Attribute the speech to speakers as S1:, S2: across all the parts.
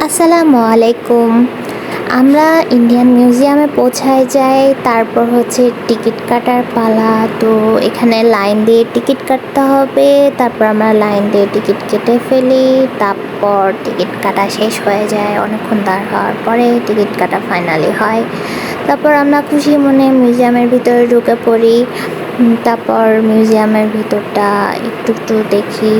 S1: আসসালামু আলাইকুম। আমরা ইন্ডিয়ান মিউজিয়ামে পৌঁছায় যাই, তারপর হচ্ছে টিকিট কাটার পালা। তো এখানে লাইন দিয়ে টিকিট কাটতে হবে, তারপর আমরা লাইন দিয়ে টিকিট কেটে ফেলি। তারপর টিকিট কাটা শেষ হয়ে যায়, অনেকক্ষণ দাঁড় হওয়ার পরে টিকিট কাটা ফাইনালি হয়। তারপর আমরা খুশি মনে মিউজিয়ামের ভিতরে ঢুকে পড়ি। তারপর মিউজিয়ামের ভিতরটা একটু একটু দেখি।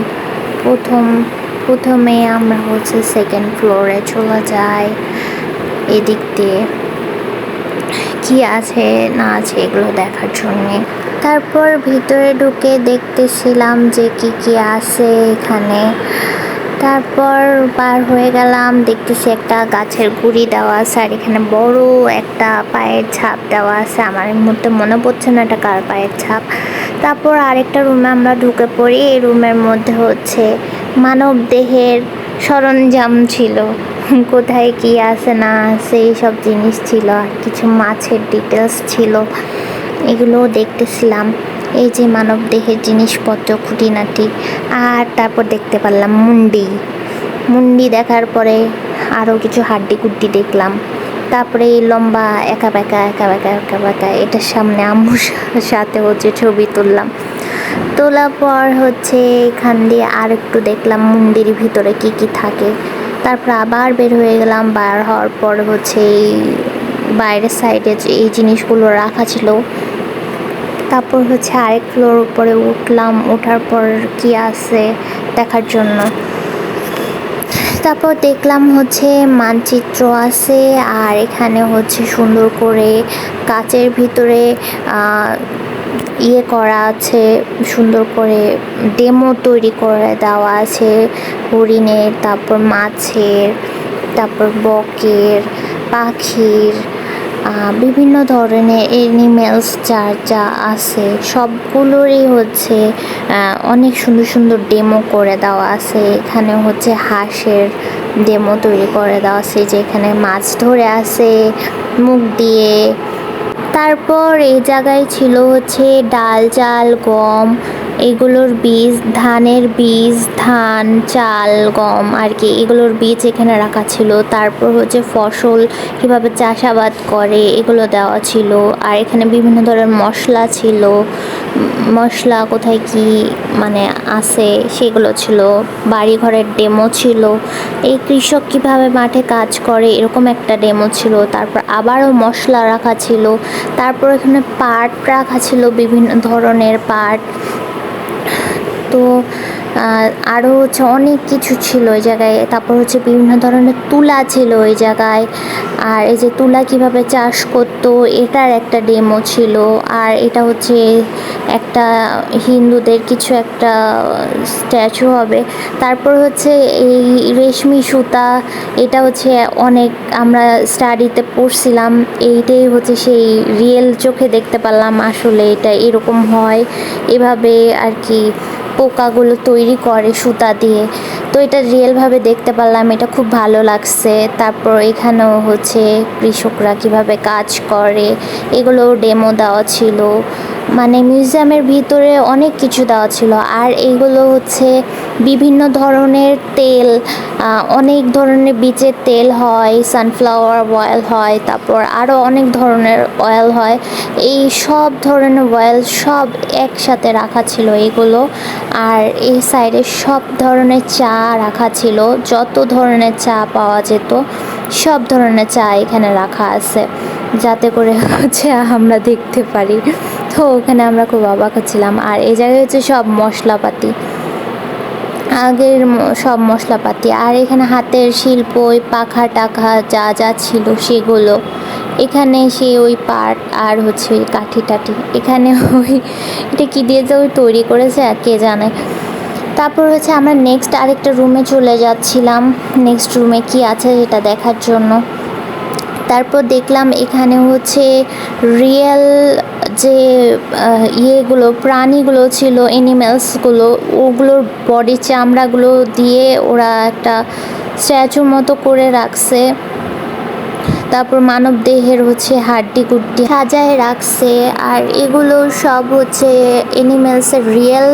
S1: প্রথমে আমরা হচ্ছে সেকেন্ড ফ্লোরে চলে যাই। এদিক দিয়ে কি আছে না আছে এগুলো দেখার জন্যে। তারপর ভিতরে ঢুকে দেখতেছিলাম যে কি কি আছে এখানে। তারপর পার হয়ে গেলাম, দেখতেছি একটা গাছের গুঁড়ি দেওয়া আছে, আর এখানে বড় একটা পায়ের ছাপ দেওয়া আছে। আমার এই মুহূর্তে মনে পড়ছে না এটা কার পায়ের ছাপ। তারপর আরেকটা রুমে আমরা ঢুকে পড়ি। এই রুমের মধ্যে হচ্ছে মানব দেহের সরঞ্জাম ছিল, কোথায় কি আছে না আছে এইসব জিনিস ছিল, আর কিছু মাছের ডিটেলস ছিল, এগুলোও দেখতেছিলাম। এই যে মানব দেহের জিনিসপত্র খুঁটিনাটি। আর তারপর দেখতে পারলাম মুন্ডি দেখার পরে আরও কিছু হাড্ডি কুড্ডি দেখলাম। তারপরে এই লম্বা একা বেঁকা এটার সামনে আম্মুর সাথে হচ্ছে ছবি তোলার পর হচ্ছে এখান দিয়ে আর একটু দেখলাম মন্দিরের ভিতরে কি কি থাকে। তারপর আবার বের হয়ে গেলাম। বার হওয়ার পর হচ্ছে এই বাইরের সাইডে এই জিনিসগুলো রাখা ছিল। তারপর হচ্ছে আরেক ফ্লোর উপরে উঠলাম, ওঠার পর কি আছে দেখার জন্য। তারপর দেখলাম হচ্ছে মানচিত্র আছে, আর এখানে হচ্ছে সুন্দর করে কাচের ভিতরে করা আছে, সুন্দর করে ডেমো তৈরি করে দেওয়া আছে হরিণের, তারপর মাছের, তারপর বকের, পাখির, বিভিন্ন ধরনের এনিম্যালস যা আছে সবগুলোরই হচ্ছে অনেক সুন্দর সুন্দর ডেমো করে দেওয়া আছে। এখানে হচ্ছে হাঁসের ডেমো তৈরি করে দেওয়া আছে, যে এখানে মাছ ধরে আছে মুখ দিয়ে। তারপর এই জায়গায় ছিল হচ্ছে ডাল, চাল, গম, এগুলোর বীজ, ধানের বীজ, ধান, চাল, গম আর কি, এগুলোর বীজ এখানে রাখা ছিল। তারপর হচ্ছে ফসল কিভাবে চাষাবাদ করে এগুলো দেওয়া ছিল। আর এখানে বিভিন্ন ধরনের মশলা ছিল, মশলা কোথায় কি মানে আছে সেগুলো ছিল। বাড়ি ঘরের ডেমো ছিল, এই কৃষক কিভাবে মাঠে কাজ করে এরকম একটা ডেমো ছিল। তারপর আবারও মশলা রাখা ছিল। তারপর এখানে পাট রাখা ছিল, বিভিন্ন ধরনের পাট। তো আরও হচ্ছে অনেক কিছু ছিল ওই জায়গায়। তারপর হচ্ছে বিভিন্ন ধরনের তুলা ছিল ওই জায়গায়। আর এই যে তুলা কিভাবে চাষ করতো এটার একটা ডেমো ছিল। আর এটা হচ্ছে একটা হিন্দুদের কিছু একটা স্ট্যাচু হবে। তারপর হচ্ছে এই রেশমি সুতা, এটা হচ্ছে অনেক আমরা স্টাডিতে পড়ছিলাম, এইটাই হচ্ছে সেই রিয়েল চোখে দেখতে পারলাম আসলে এটা এরকম হয়, এভাবে আর কি পোকাগুলো তৈরি করে সুতা দিয়ে। তো এটা রিয়েলভাবে দেখতে পারলাম, এটা খুব ভালো লাগছে। তারপর এখানেও হচ্ছে কৃষকরা কিভাবে কাজ করে এগুলো ডেমো দেওয়া ছিল। মানে মিউজিয়ামের ভিতরে অনেক কিছু দেওয়া ছিল। আর এইগুলো হচ্ছে বিভিন্ন ধরনের তেল, অনেক ধরনের বীজের তেল হয়, সানফ্লাওয়ার অয়েল হয়, তারপর আরও অনেক ধরনের অয়েল হয়। এই সব ধরনের অয়েল সব একসাথে রাখা ছিল এগুলো। আর এই সাইডে সব ধরনের চা রাখা ছিল, যত ধরনের চা পাওয়া যেত সব ধরনের চা এখানে রাখা আছে, যাতে করে হচ্ছে আমরা দেখতে পারি। তো ওখানে আমরা খুব অবাক হচ্ছিলাম। আর এই জায়গায় হচ্ছে সব মশলাপাতি, আগের সব মশলাপাতি। আর এখানে হাতের শিল্প, ওই পাখা টাখা যা যা ছিল সেগুলো এখানে, সে ওই পাট আর হচ্ছে ওই কাঠি টাঠি এখানে ওই এটা কী দিয়ে যে ওই তৈরি করেছে আর কে জানে। তারপর হচ্ছে আমরা নেক্সট আরেকটা রুমে চলে যাচ্ছিলাম, নেক্সট রুমে কি আছে সেটা দেখার জন্য। তারপর দেখলাম এখানে হচ্ছে রিয়েল যে ইয়েগুলো প্রাণীগুলো ছিল, অ্যানিমেলসগুলো, ওগুলোর বডি চামড়াগুলো দিয়ে ওরা একটা স্ট্যাচুর মতো করে রাখছে। তারপর মানব দেহের হচ্ছে হাড্ডি গুড্ডি সাজায় রাখছে। আর এগুলো সব হচ্ছে অ্যানিমেলসের রিয়েল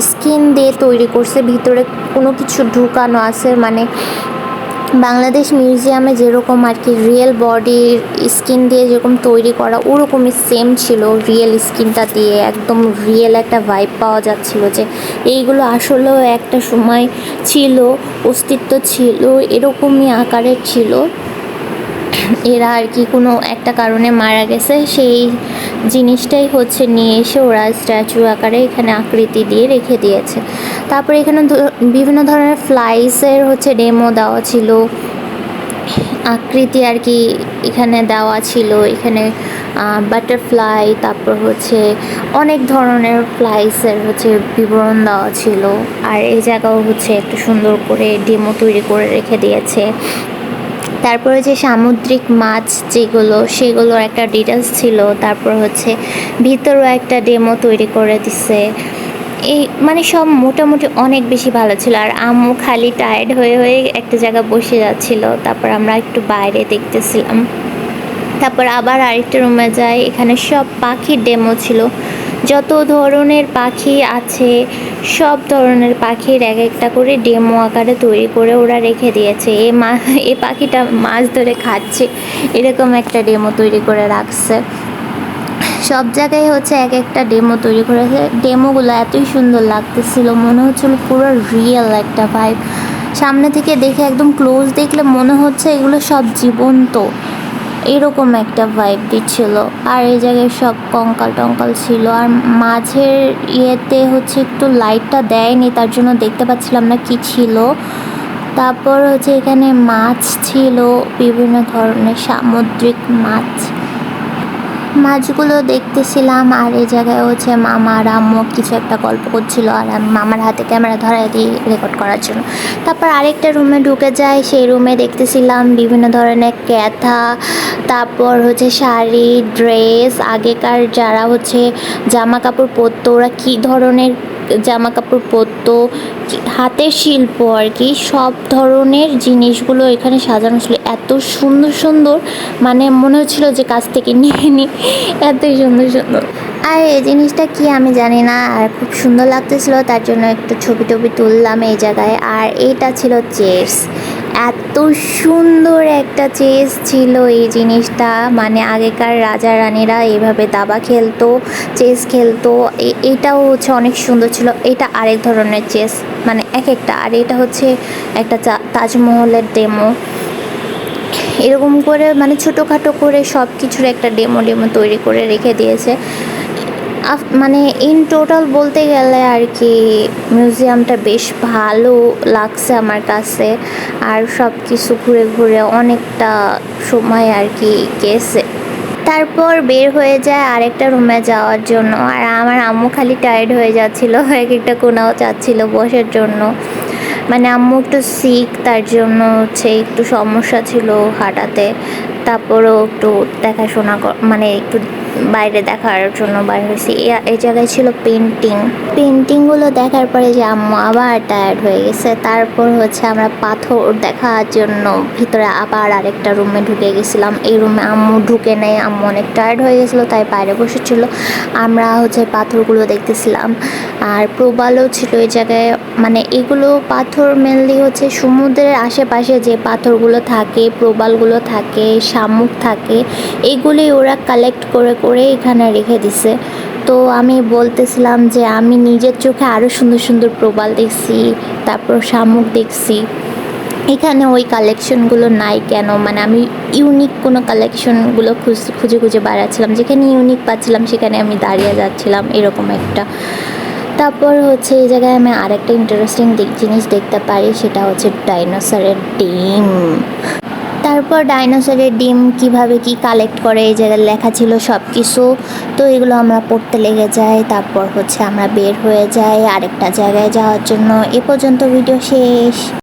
S1: স্কিন দিয়ে তৈরি করছে, ভিতরে কোনো কিছু ঢুকানো আছে, মানে বাংলাদেশ মিউজিয়ামে যেরকম আর কি রিয়েল বডির স্কিন দিয়ে যেরকম তৈরি করা ওরকমই সেম ছিল, রিয়েল স্কিনটা দিয়ে একদম রিয়েল একটা ভাইব পাওয়া যাচ্ছিল যে এইগুলো আসলেও একটা সময় ছিল, অস্তিত্ব ছিল, এরকমই আকারের ছিল। এরা আর কি কোনো একটা কারণে মারা গেছে, সেই জিনিসটাই হচ্ছে নিয়ে এসে ওরা স্ট্যাচু আকারে এখানে আকৃতি দিয়ে রেখে দিয়েছে। তারপরে এখানে বিভিন্ন ধরনের ফ্লাইসের হচ্ছে ডেমো দেওয়া ছিল, আকৃতি আর কি এখানে দেওয়া ছিল। এখানে বাটারফ্লাই, তারপর হচ্ছে অনেক ধরনের ফ্লাইসের হচ্ছে বিবরণ দেওয়া ছিল। আর এই জায়গাও হচ্ছে একটু সুন্দর করে ডেমো তৈরি করে রেখে দিয়েছে। তারপরে যে সামুদ্রিক মাছ যেগুলো সেগুলোর একটা ডিটেলস ছিল। তারপর হচ্ছে ভিতরেও একটা ডেমো তৈরি করে দিছে। এই মানে সব মোটামুটি অনেক বেশি ভালো ছিল। আর আম্মু খালি টায়ার্ড হয়ে হয়ে একটা জায়গায় বসে যাচ্ছিল। তারপর আমরা একটু বাইরে দেখতেছিলাম। তারপর আবার আরেকটা রুমে যাই, এখানে সব পাখির ডেমো ছিল। যত ধরনের পাখি আছে সব ধরনের পাখির এক একটা করে ডেমো আকারে তৈরি করে ওরা রেখে দিয়েছে। এই পাখিটা মাছ ধরে খাচ্ছে, এরকম একটা ডেমো তৈরি করে রাখছে। সব জায়গায় হচ্ছে এক একটা ডেমো তৈরি করেছে। ডেমোগুলো এতই সুন্দর লাগতেছিল, মনে হচ্ছিল পুরো রিয়েল একটা ভাইব। সামনে থেকে দেখে একদম ক্লোজ দেখলে মনে হচ্ছে এগুলো সব জীবন্ত, এরকম একটা ভাইব দিচ্ছিল। আর এই জায়গায় সব কঙ্কাল টঙ্কাল ছিল। আর মাঝের ইয়েতে হচ্ছে একটু লাইটটা দেয়নি, তার জন্য দেখতে পাচ্ছিলাম না কি ছিল। তারপর হচ্ছে এখানে মাছ ছিল, বিভিন্ন ধরনের সামুদ্রিক মাছগুলো দেখতেছিলাম। আর এই জায়গায় হচ্ছে মামা আর আম্মু কিছু একটা গল্প করছিল, আর আমি মামার হাতে ক্যামেরা ধরাই দিই রেকর্ড করার জন্য। তারপর আরেকটা রুমে ঢুকে যাই, সেই রুমে দেখতেছিলাম বিভিন্ন ধরনের ক্যাথা, তারপর হচ্ছে শাড়ি, ড্রেস, আগেকার যারা হচ্ছে জামা কাপড় পরতো ওরা কী ধরনের জামা কাপড় পরতো, হাতের শিল্প আর কি, সব ধরনের জিনিসগুলো এখানে সাজানো ছিল। এত সুন্দর সুন্দর, মানে মনে হচ্ছিল যে কাছ থেকে নিয়ে নিই, এতই সুন্দর সুন্দর। আর এই জিনিসটা কি আমি জানি না, আর খুব সুন্দর লাগতেছিল, তার জন্য একটু ছবি টবি তুললাম এই জায়গায়। আর এইটা ছিল চেস, এত সুন্দর একটা চেস ছিল এই জিনিসটা। মানে আগেকার রাজা রানীরা এইভাবে দাবা খেলতো, চেস খেলতো। এটাও হচ্ছে অনেক সুন্দর ছিল। এটা আরেক ধরনের চেস, মানে এক একটা। আর এটা হচ্ছে একটা তাজমহলের ডেমো। এরকম করে মানে ছোটোখাটো করে সব কিছুর একটা ডেমো তৈরি করে রেখে দিয়েছে। মানে ইন টোটাল বলতে গেলে আর কি মিউজিয়ামটা বেশ ভালো লাগছে আমার কাছে। আর সব কিছু ঘুরে ঘুরে অনেকটা সময় আর কি গেছে। তারপর বের হয়ে যায় আরেকটা রুমে যাওয়ার জন্য। আর আমার আম্মু খালি টায়ার্ড হয়ে যাচ্ছিল, এক একটা কোনাও চাচ্ছিল বসার জন্য। মানে আম্মু একটু সিক, তার জন্য হচ্ছে একটু সমস্যা ছিল হাঁটাতে। তারপরও একটু দেখাশোনা মানে একটু বাইরে দেখার জন্য বাইরে হয়েছি। এই জায়গায় ছিল পেন্টিংগুলো দেখার পরে যে আম্মু আবার টায়ার্ড হয়ে গেছে। তারপর হচ্ছে আমরা পাথর দেখার জন্য ভিতরে আবার আরেকটা রুমে ঢুকে গেছিলাম। এই রুমে আম্মু ঢুকে নেই, আম্মু অনেক টায়ার্ড হয়ে গেছিলো, তাই বাইরে বসেছিল। আমরা হচ্ছে পাথরগুলো দেখতেছিলাম। আর প্রবালও ছিল এই জায়গায়। মানে এগুলো পাথর মেনলি হচ্ছে সমুদ্রের আশেপাশে যে পাথরগুলো থাকে, প্রবালগুলো থাকে, শামুক থাকে, এগুলি ওরা কালেক্ট করে করে এখানে রেখে দিছে। তো আমি বলতেছিলাম যে আমি নিজের চোখে আরও সুন্দর সুন্দর প্রবাল দেখছি, তারপর শামুক দেখছি। এখানে ওই কালেকশনগুলো নাই কেন, মানে আমি ইউনিক কোনো কালেকশনগুলো খুঁজে খুঁজে বেড়াচ্ছিলাম, যেখানে ইউনিক পাচ্ছিলাম সেখানে আমি দাঁড়িয়ে যাচ্ছিলাম, এরকম একটা। তারপর হচ্ছে এই জায়গায় আমি আরেকটা ইন্টারেস্টিং জিনিস দেখতে পারি, সেটা হচ্ছে ডাইনোসরের ডিম। তারপর ডাইনোসরের ডিম কিভাবে কি কালেক্ট করে এই জায়গায় লেখা ছিল সব কিছু। তো এগুলো আমরা পড়তে লেগে যাই। তারপর হচ্ছে আমরা বের হয়ে যাই আরেকটা জায়গায় যাওয়ার জন্য। এ পর্যন্ত ভিডিও শেষ।